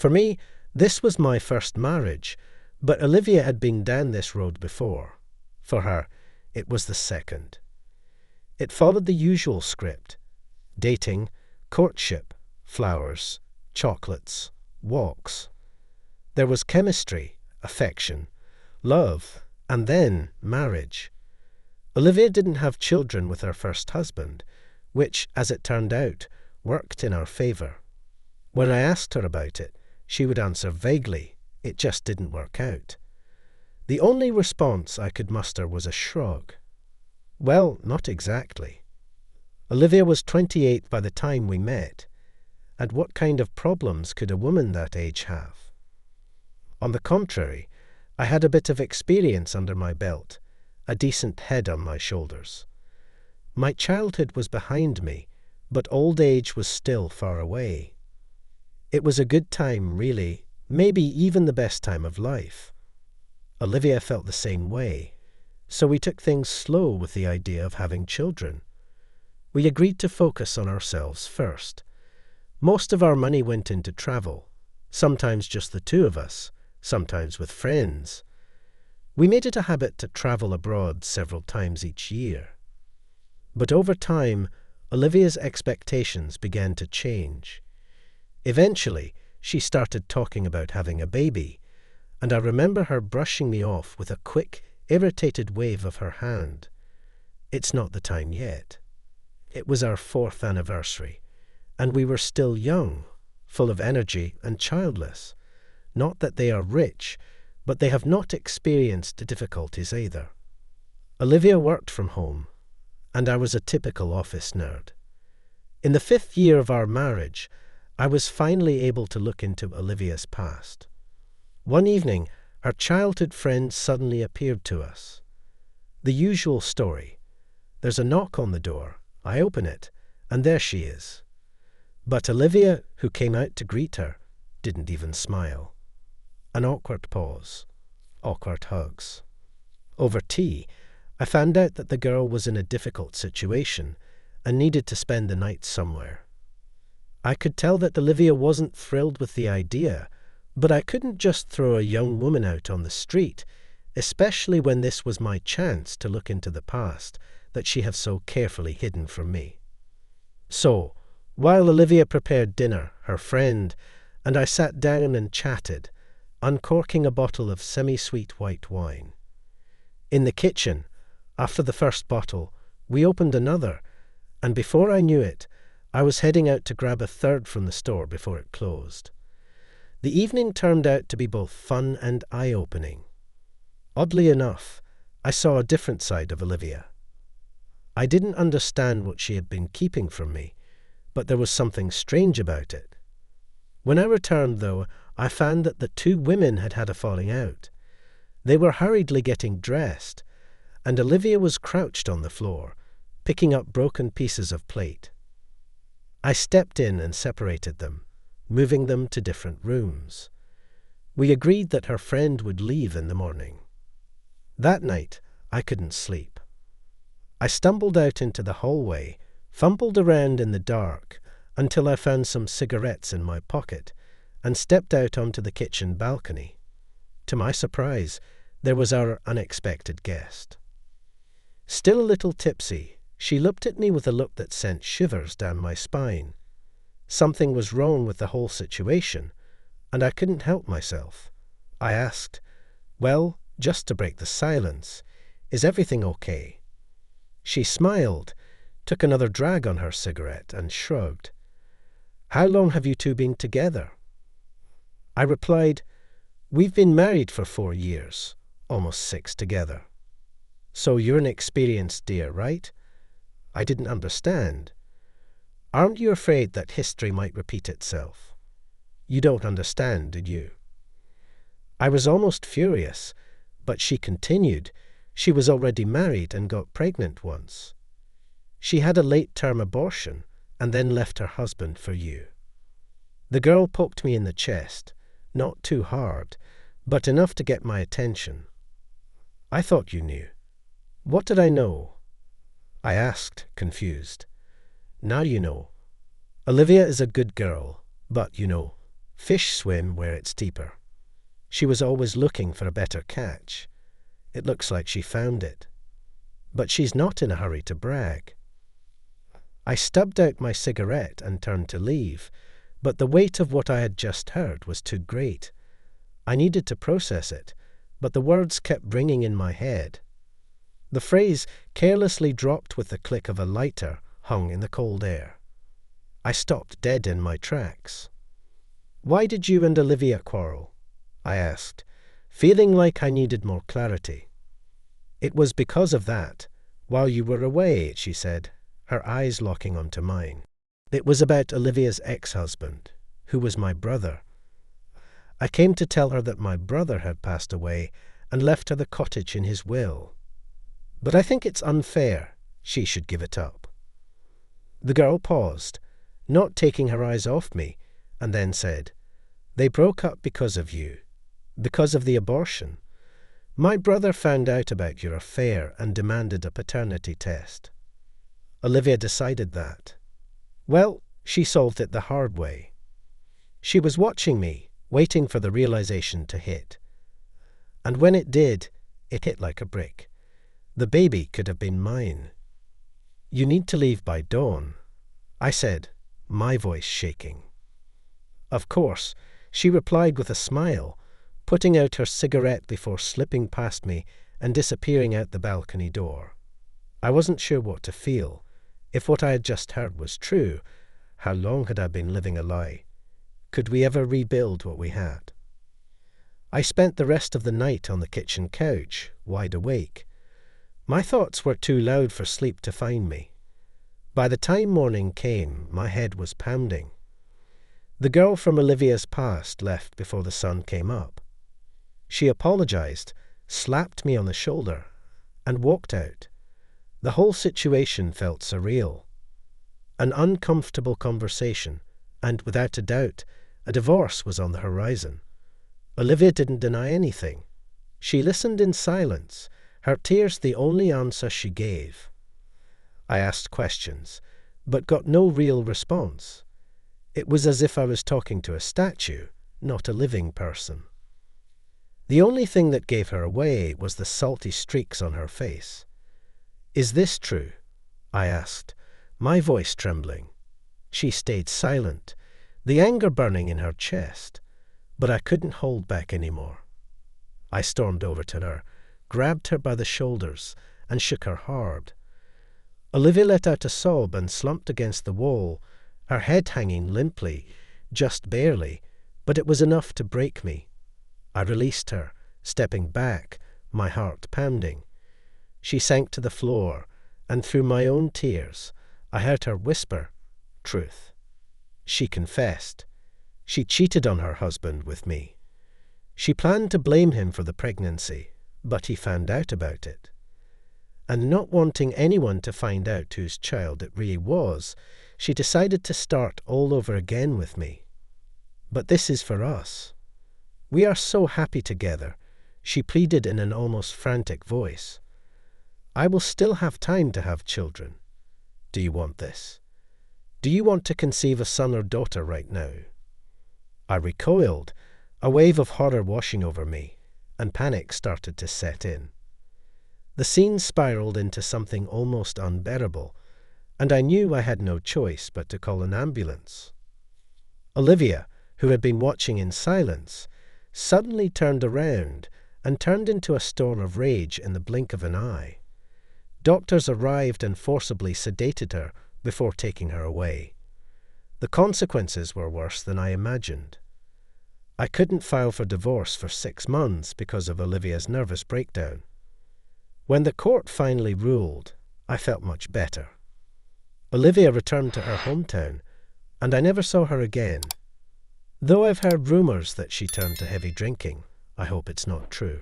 For me, this was my first marriage, but Olivia had been down this road before. For her, it was the second. It followed the usual script: dating, courtship, flowers, chocolates, walks. There was chemistry, affection, love, and then marriage. Olivia didn't have children with her first husband, which, as it turned out, worked in our favour. When I asked her about it, she would answer vaguely, it just didn't work out. The only response I could muster was a shrug. Well, not exactly. Olivia was 28 by the time we met, and what kind of problems could a woman that age have? On the contrary, I had a bit of experience under my belt, a decent head on my shoulders. My childhood was behind me, but old age was still far away. It was a good time, really, maybe even the best time of life. Olivia felt the same way, so we took things slow with the idea of having children. We agreed to focus on ourselves first. Most of our money went into travel, sometimes just the two of us, sometimes with friends. We made it a habit to travel abroad several times each year. But over time, Olivia's expectations began to change. Eventually, she started talking about having a baby, and I remember her brushing me off with a quick, irritated wave of her hand. It's not the time yet. It was our 4th anniversary, and we were still young, full of energy and childless. Not that they are rich, but they have not experienced difficulties either. Olivia worked from home, and I was a typical office nerd. In the 5th year of our marriage, I was finally able to look into Olivia's past. One evening, our childhood friend suddenly appeared to us. The usual story. There's a knock on the door. I open it, and there she is. But Olivia, who came out to greet her, didn't even smile. An awkward pause. Awkward hugs. Over tea, I found out that the girl was in a difficult situation and needed to spend the night somewhere. I could tell that Olivia wasn't thrilled with the idea, but I couldn't just throw a young woman out on the street, especially when this was my chance to look into the past that she had so carefully hidden from me. So, while Olivia prepared dinner, her friend and I sat down and chatted, uncorking a bottle of semi-sweet white wine. In the kitchen, after the first bottle, we opened another, and before I knew it, I was heading out to grab a third from the store before it closed. The evening turned out to be both fun and eye-opening. Oddly enough, I saw a different side of Olivia. I didn't understand what she had been keeping from me, but there was something strange about it. When I returned, though, I found that the two women had had a falling out. They were hurriedly getting dressed, and Olivia was crouched on the floor, picking up broken pieces of plate. I stepped in and separated them, moving them to different rooms. We agreed that her friend would leave in the morning. That night, I couldn't sleep. I stumbled out into the hallway, fumbled around in the dark until I found some cigarettes in my pocket, and stepped out onto the kitchen balcony. To my surprise, there was our unexpected guest. Still a little tipsy, she looked at me with a look that sent shivers down my spine. Something was wrong with the whole situation, and I couldn't help myself. I asked, "Well, just to break the silence, is everything okay?" She smiled, took another drag on her cigarette, and shrugged. "How long have you two been together?" I replied, "We've been married for 4 years, almost 6 together." "So you're an experienced dear, right?" I didn't understand. "Aren't you afraid that history might repeat itself?" "You don't understand, did you?" I was almost furious, but she continued. She was already married and got pregnant once. She had a late-term abortion and then left her husband for you. The girl poked me in the chest, not too hard, but enough to get my attention. "I thought you knew." "What did I know?" I asked, confused. "Now you know. Olivia is a good girl, but, Fish swim where it's deeper. She was always looking for a better catch. It looks like she found it. But she's not in a hurry to brag. I stubbed out my cigarette and turned to leave, but the weight of what I had just heard was too great. I needed to process it, but the words kept ringing in my head. The phrase, carelessly dropped with the click of a lighter, hung in the cold air. I stopped dead in my tracks. "Why did you and Olivia quarrel?" I asked, feeling like I needed more clarity. "It was because of that, while you were away," she said, her eyes locking onto mine. "It was about Olivia's ex-husband, who was my brother. I came to tell her that my brother had passed away and left her the cottage in his will. But I think it's unfair. She should give it up." The girl paused, not taking her eyes off me, and then said, "They broke up because of you, because of the abortion. My brother found out about your affair and demanded a paternity test. Olivia decided that. Well, she solved it the hard way. She was watching me, waiting for the realization to hit. And when it did, it hit like a brick. The baby could have been mine. You need to leave by dawn," I said, my voice shaking. "Of course," she replied with a smile, putting out her cigarette before slipping past me and disappearing out the balcony door. I wasn't sure what to feel. If what I had just heard was true, how long had I been living a lie? Could we ever rebuild what we had? I spent the rest of the night on the kitchen couch, wide awake. My thoughts were too loud for sleep to find me. By the time morning came, my head was pounding. The girl from Olivia's past left before the sun came up. She apologized, slapped me on the shoulder, and walked out. The whole situation felt surreal. An uncomfortable conversation, and without a doubt, a divorce was on the horizon. Olivia didn't deny anything. She listened in silence, her tears the only answer she gave. I asked questions, but got no real response. It was as if I was talking to a statue, not a living person. The only thing that gave her away was the salty streaks on her face. "Is this true?" I asked, my voice trembling. She stayed silent, the anger burning in her chest, but I couldn't hold back any more. I stormed over to her, grabbed her by the shoulders, and shook her hard. Olivia let out a sob and slumped against the wall, her head hanging limply, just barely, but it was enough to break me. I released her, stepping back, my heart pounding. She sank to the floor, and through my own tears, I heard her whisper, "Truth." She confessed. She cheated on her husband with me. She planned to blame him for the pregnancy, but he found out about it. And not wanting anyone to find out whose child it really was, she decided to start all over again with me. "But this is for us. We are so happy together," she pleaded in an almost frantic voice. "I will still have time to have children. Do you want this? Do you want to conceive a son or daughter right now?" I recoiled, a wave of horror washing over me, and panic started to set in. The scene spiraled into something almost unbearable, and I knew I had no choice but to call an ambulance. Olivia, who had been watching in silence, suddenly turned around and turned into a storm of rage in the blink of an eye. Doctors arrived and forcibly sedated her before taking her away. The consequences were worse than I imagined. I couldn't file for divorce for 6 months because of Olivia's nervous breakdown. When the court finally ruled, I felt much better. Olivia returned to her hometown, and I never saw her again. Though I've heard rumors that she turned to heavy drinking, I hope it's not true.